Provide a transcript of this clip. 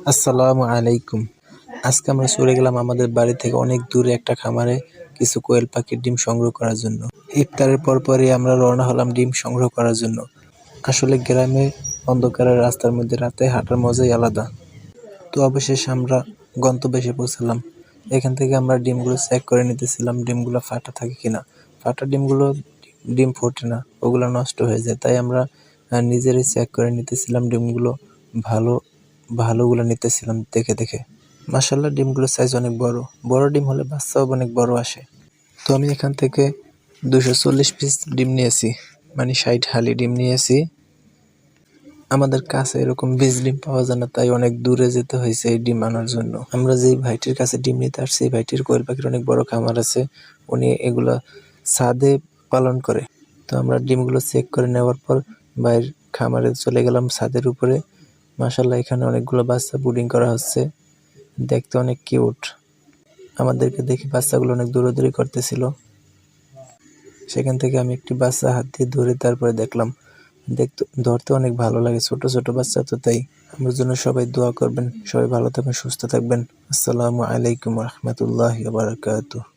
আসসালামু আলাইকুম। আজকে আমরা চলে গেলাম আমাদের বাড়ি থেকে অনেক দূরে একটা খামারে কিছু কোয়েল পাখির ডিম সংগ্রহ করার জন্য। ইফতারের পরপরই আমরা রওনা হলাম ডিম সংগ্রহ করার জন্য। আসলে গ্রামে অন্ধকারের রাস্তার মধ্যে রাতে হাঁটার মজাই আলাদা। তো অবশেষে আমরা গন্তব্যে এসে পৌঁছালাম। এখান থেকে আমরা ডিমগুলো চেক করে নিতেছিলাম ডিমগুলো ফাটা থাকে কিনা। ফাটা ডিমগুলো ডিম ফোটে না, ওগুলো নষ্ট হয়ে যায়। তাই আমরা নিজেরাই চেক করে নিতেছিলাম ডিমগুলো, ভালো ভালোগুলো নিতেছিলাম দেখে। মাশাআল্লাহ ডিমগুলোর সাইজ অনেক বড়। বড় ডিম হলে বাচ্চাও অনেক বড় আসে। তো আমি এখান থেকে 240 পিস ডিম নিয়েছি, মানে 60 হালি ডিম নিয়েছি। আমাদের কাছে এরকম বীজ ডিম পাওয়া যায় না, তাই অনেক দূরে যেতে হয়েছে এই ডিম আনার জন্য। আমরা যেই ভাইটির কাছে ডিম নিতে আসছি, এই ভাইটির কোয়েল পাখির অনেক বড় খামার আছে, উনি এগুলা ছাদে পালন করে। তো আমরা ডিমগুলো চেক করে নেওয়ার পর ভাইয়ের খামারে চলে গেলাম ছাদের উপরে। মাশাআল্লাহ এখানে অনেকগুলো বাচ্চা ব্রুডিং করা হচ্ছে, দেখতে অনেক কিউট। আমাদেরকে দেখে বাচ্চাগুলো অনেক দৌড়াদৌড়ি করতেছিল। সেখান থেকে আমি একটি বাচ্চা হাত দিয়ে ধরে তারপরে দেখলাম। ধরতে অনেক ভালো লাগে, ছোট ছোট বাচ্চা তো, তাই আমার জন্য সবাই দোয়া করবেন। সবাই ভালো থাকবেন, সুস্থ থাকবেন। আসসালামু আলাইকুম রহমতুল্লাহি ওয়া বারাকাতুহু।